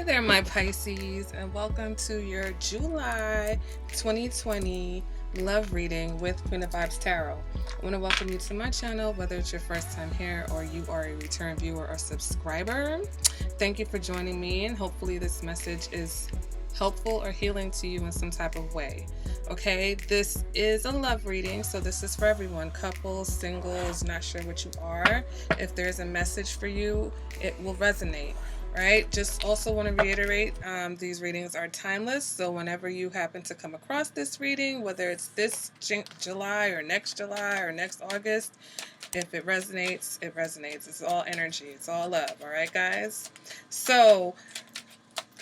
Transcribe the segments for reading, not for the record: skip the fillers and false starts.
there, my Pisces, and welcome to your July 2020 love reading with Queen of Vibes Tarot. I want to welcome you to my channel, whether it's your first time here or you are a return viewer or subscriber. Thank you for joining me, and hopefully this message is helpful or healing to you in some type of way. Okay, this is a love reading, so this is for everyone, couples, singles, not sure what you are. If there's a message for you, it will resonate. Right, just also want to reiterate, these readings are timeless, so whenever you happen to come across this reading, whether it's this July or next August, if it resonates, it resonates. It's all energy, it's all love. All right, guys? So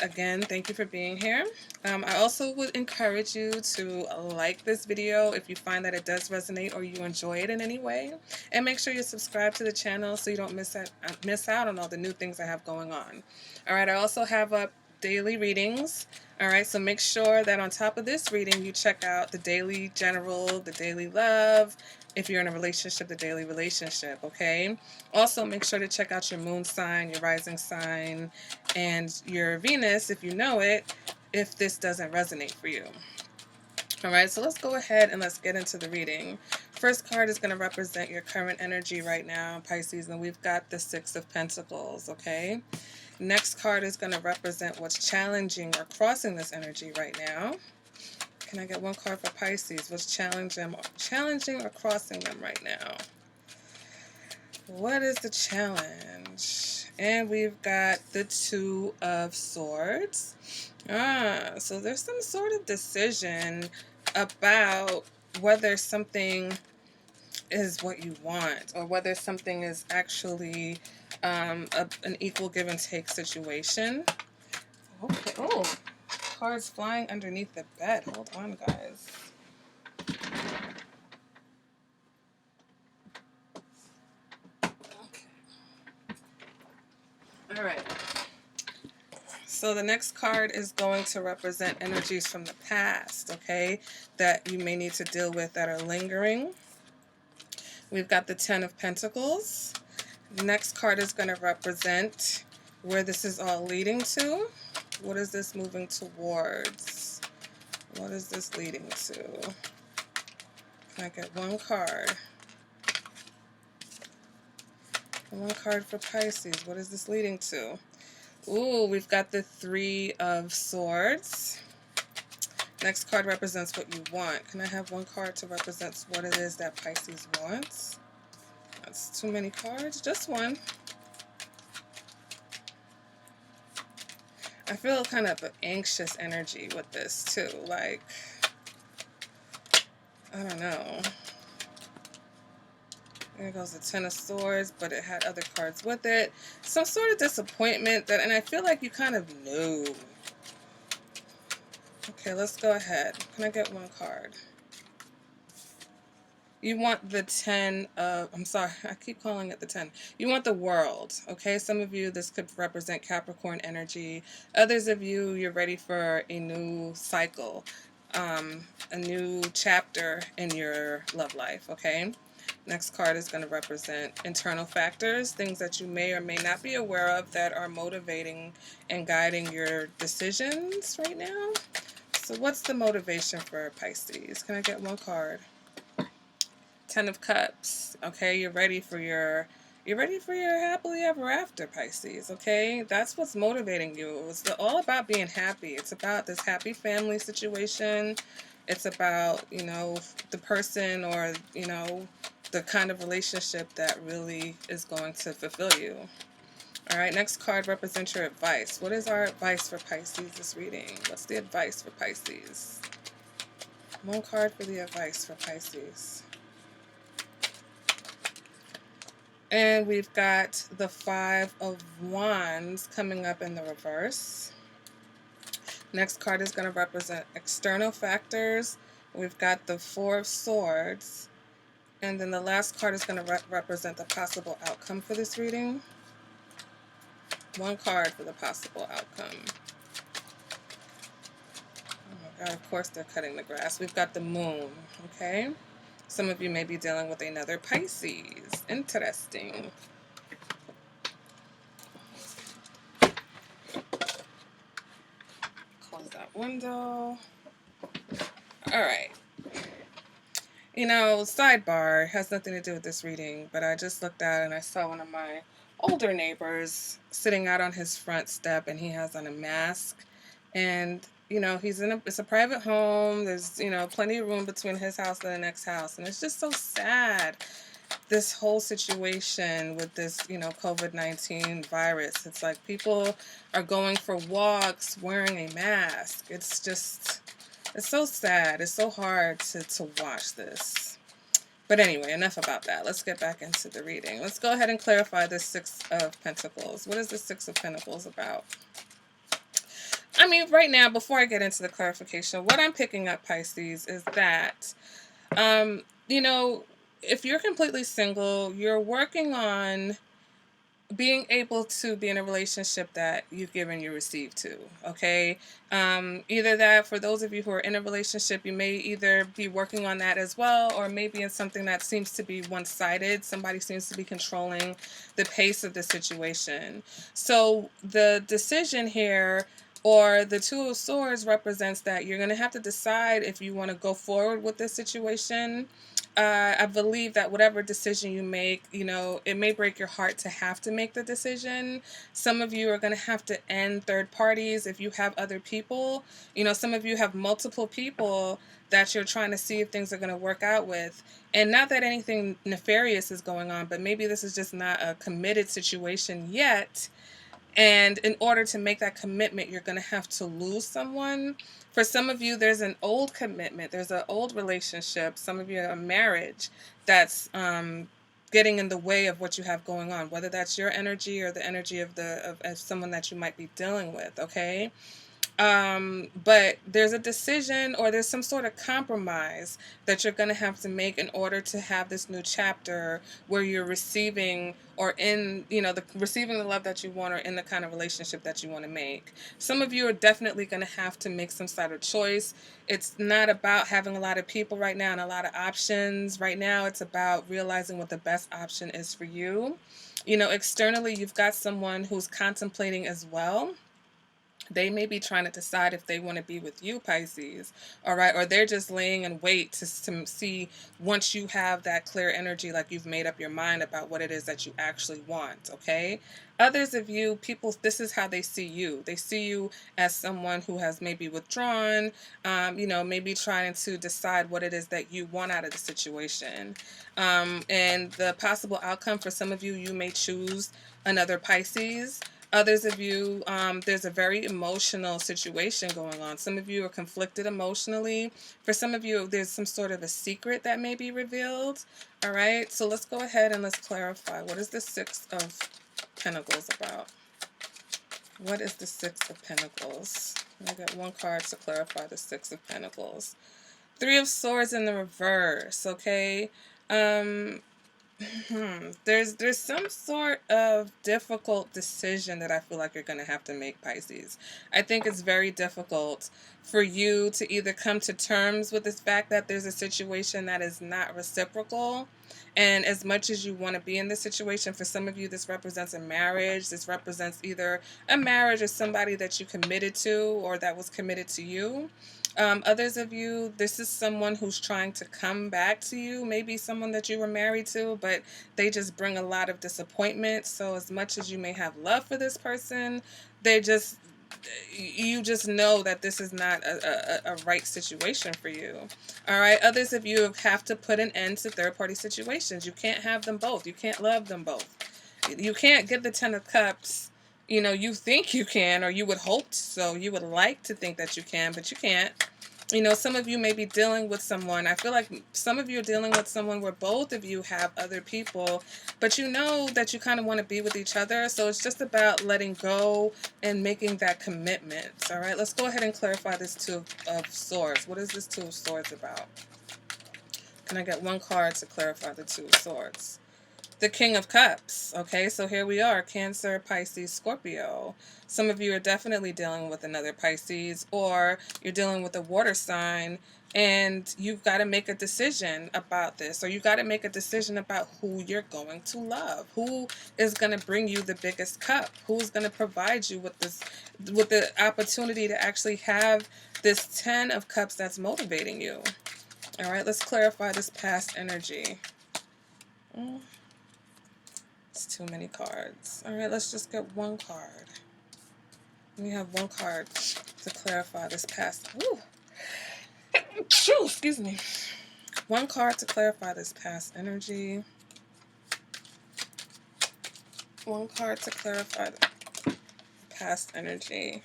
again, thank you for being here. I also would encourage you to like this video if you find that it does resonate or you enjoy it in any way. And make sure you subscribe to the channel so you don't miss out on all the new things I have going on. All right, I also have up daily readings. All right, so make sure that on top of this reading, you check out the daily general, the daily love. If you're in a relationship, the daily relationship, okay? Also, make sure to check out your moon sign, your rising sign, and your Venus, if you know it, if this doesn't resonate for you. All right, so let's go ahead and let's get into the reading. First card is going to represent your current energy right now, Pisces, and we've got the Six of Pentacles, okay? Next card is going to represent what's challenging or crossing this energy right now. Can I get one card for Pisces? What's challenging or crossing them right now? What is the challenge? And we've got the Two of Swords. So there's some sort of decision about whether something is what you want or whether something is actually an equal give and take situation. Okay. Oh, cards flying underneath the bed. Hold on, guys. Okay. All right. So the next card is going to represent energies from the past, okay, that you may need to deal with that are lingering. We've got the Ten of Pentacles. The next card is going to represent where this is all leading to. What is this moving towards? What is this leading to? Can I get one card? One card for Pisces. What is this leading to? Ooh, we've got the Three of Swords. Next card represents what you want. Can I have one card to represent what it is that Pisces wants? That's too many cards. Just one. I feel kind of an anxious energy with this too. Like, I don't know. There goes the Ten of Swords, but it had other cards with it. Some sort of disappointment, and I feel like you kind of knew. Okay, let's go ahead. Can I get one card? You want the Ten of, I'm sorry, I keep calling it the 10. You want the World, okay? Some of you, this could represent Capricorn energy. Others of you, you're ready for a new cycle, a new chapter in your love life, okay? Next card is going to represent internal factors, things that you may or may not be aware of that are motivating and guiding your decisions right now. So what's the motivation for Pisces? Can I get one card? Ten of Cups. Okay, you're ready for your happily ever after, Pisces. Okay, that's what's motivating you. It's all about being happy. It's about this happy family situation. It's about, you know, the person or, you know, the kind of relationship that really is going to fulfill you. All right, next card represents your advice. What is our advice for Pisces this reading? What's the advice for Pisces? One card for the advice for Pisces. And we've got the Five of Wands coming up in the reverse. Next card is going to represent external factors. We've got the Four of Swords. And then the last card is going to represent the possible outcome for this reading. One card for the possible outcome. Oh my God, of course they're cutting the grass. We've got the Moon, okay? Some of you may be dealing with another Pisces. Interesting. window. All right. You know, sidebar, has nothing to do with this reading, but I just looked out and I saw one of my older neighbors sitting out on his front step, and he has on a mask. And, you know, it's a private home. There's, you know, plenty of room between his house and the next house. And it's just so sad, this whole situation with this, you know, COVID-19 virus. It's like people are going for walks wearing a mask. It's so sad. It's so hard to watch this. But anyway, enough about that. Let's get back into the reading. Let's go ahead and clarify the Six of Pentacles. What is the Six of Pentacles about? I mean, right now, before I get into the clarification, what I'm picking up, Pisces, is that, you know, if you're completely single, you're working on being able to be in a relationship that you give and you receive to, okay? Either that, for those of you who are in a relationship, you may either be working on that as well, or maybe in something that seems to be one-sided. Somebody seems to be controlling the pace of the situation. So the decision here, or the Two of Swords, represents that you're going to have to decide if you want to go forward with this situation. I believe that whatever decision you make, you know, it may break your heart to have to make the decision. Some of you are going to have to end third parties if you have other people. You know, some of you have multiple people that you're trying to see if things are going to work out with. And not that anything nefarious is going on, but maybe this is just not a committed situation yet. And in order to make that commitment, you're going to have to lose someone. For some of you, there's an old commitment. There's an old relationship. Some of you have a marriage that's getting in the way of what you have going on, whether that's your energy or the energy of someone that you might be dealing with, okay? But there's a decision, or there's some sort of compromise that you're going to have to make in order to have this new chapter where you're receiving, or in, you know, receiving the love that you want, or in the kind of relationship that you want to make. Some of you are definitely going to have to make some sort of choice. It's not about having a lot of people right now and a lot of options. Right now, it's about realizing what the best option is for you. You know, externally, you've got someone who's contemplating as well. They may be trying to decide if they want to be with you, Pisces, all right? Or they're just laying in wait to see, once you have that clear energy, like you've made up your mind about what it is that you actually want, okay? Others of you, people, this is how they see you. They see you as someone who has maybe withdrawn, you know, maybe trying to decide what it is that you want out of the situation. And the possible outcome for some of you, you may choose another Pisces. Others of you, there's a very emotional situation going on. Some of you are conflicted emotionally. For some of you, there's some sort of a secret that may be revealed. All right, so let's go ahead and let's clarify. What is the Six of Pentacles about? What is the Six of Pentacles? I got one card to clarify the Six of Pentacles. Three of Swords in the reverse, okay? There's some sort of difficult decision that I feel like you're going to have to make, Pisces. I think it's very difficult for you to either come to terms with this fact that there's a situation that is not reciprocal. And as much as you want to be in this situation, for some of you, this represents a marriage. This represents either a marriage or somebody that you committed to, or that was committed to you. Others of you, this is someone who's trying to come back to you, maybe someone that you were married to, but they just bring a lot of disappointment. So as much as you may have love for this person, you just know that this is not a right situation for you. All right. Others of you have to put an end to third-party situations. You can't have them both. You can't love them both. You can't get the Ten of Cups. You know, you think you can, or you would hope so. You would like to think that you can, but you can't. You know, some of you may be dealing with someone. I feel like some of you are dealing with someone where both of you have other people, but you know that you kind of want to be with each other. So it's just about letting go and making that commitment. All right, let's go ahead and clarify this Two of Swords. What is this Two of Swords about? Can I get one card to clarify the Two of Swords? The King of Cups. Okay, so here we are, Cancer, Pisces, Scorpio. Some of you are definitely dealing with another Pisces, or you're dealing with a water sign and you've got to make a decision about this, or you got to make a decision about who you're going to love, who is going to bring you the biggest cup, who's going to provide you with this, with the opportunity to actually have this 10 of cups that's motivating you. All right, let's clarify this past energy. It's too many cards. All right, let's just get one card. We have one card to clarify this past. Woo. Excuse me. One card to clarify this past energy. One card to clarify the past energy.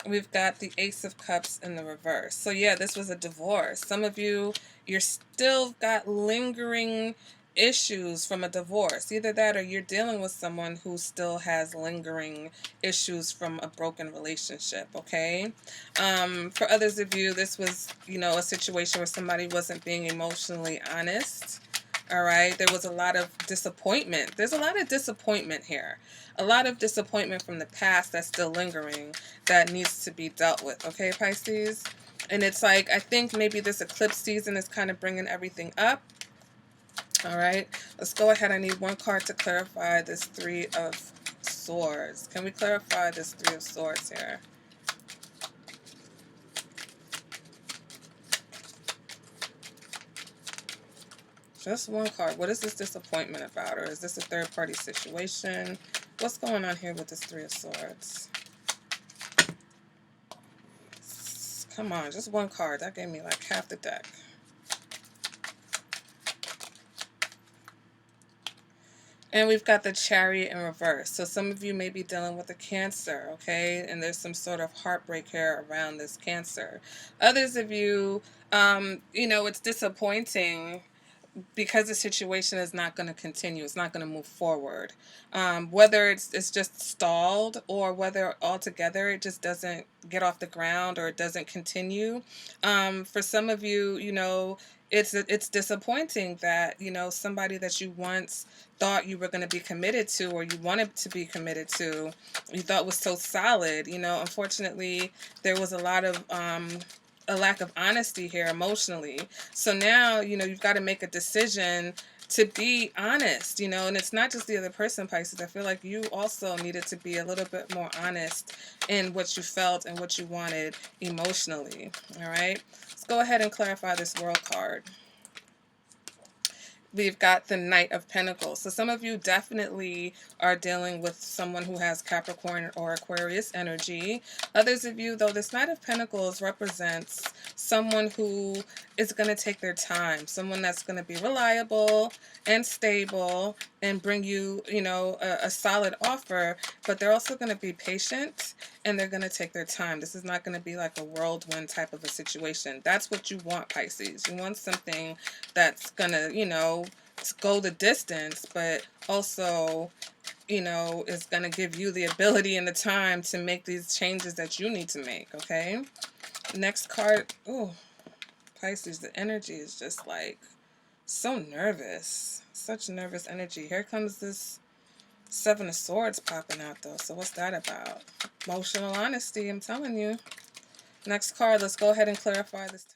We've got the Ace of Cups in the reverse. So yeah, this was a divorce. Some of you, you're still got lingering issues from a divorce. Either that, or you're dealing with someone who still has lingering issues from a broken relationship, okay? For others of you, this was, a situation where somebody wasn't being emotionally honest. All right, there was a lot of disappointment. There's a lot of disappointment here. A lot of disappointment from the past that's still lingering that needs to be dealt with, okay, Pisces? And it's like, I think maybe this eclipse season is kind of bringing everything up. All right, let's go ahead. I need one card to clarify this Three of Swords. Can we clarify this Three of Swords here? Just one card. What is this disappointment about? Or is this a third-party situation? What's going on here with this Three of Swords? Come on, just one card. That gave me like half the deck. And we've got the Chariot in reverse. So some of you may be dealing with a Cancer, okay? And there's some sort of heartbreak here around this Cancer. Others of you, it's disappointing because the situation is not going to continue. It's not going to move forward. Whether it's just stalled, or whether altogether it just doesn't get off the ground, or it doesn't continue. For some of you, it's disappointing that, somebody that you once thought you were going to be committed to, or you wanted to be committed to, you thought was so solid, unfortunately there was a lot of a lack of honesty here emotionally. So now, you've got to make a decision to be honest, and it's not just the other person, Pisces. I feel like you also needed to be a little bit more honest in what you felt and what you wanted emotionally. All right, let's go ahead and clarify this World card. We've got the Knight of Pentacles. So some of you definitely are dealing with someone who has Capricorn or Aquarius energy. Others of you, though, this Knight of Pentacles represents someone who is going to take their time, someone that's going to be reliable and stable and bring you, a solid offer, but they're also going to be patient and they're going to take their time. This is not going to be like a whirlwind type of a situation. That's what you want, Pisces. You want something that's going to, go the distance, but also, is going to give you the ability and the time to make these changes that you need to make, okay? Next card. Ooh, Pisces, the energy is just like so nervous. Such nervous energy. Here comes this Seven of Swords popping out, though. So what's that about? Emotional honesty, I'm telling you. Next card, let's go ahead and clarify this 10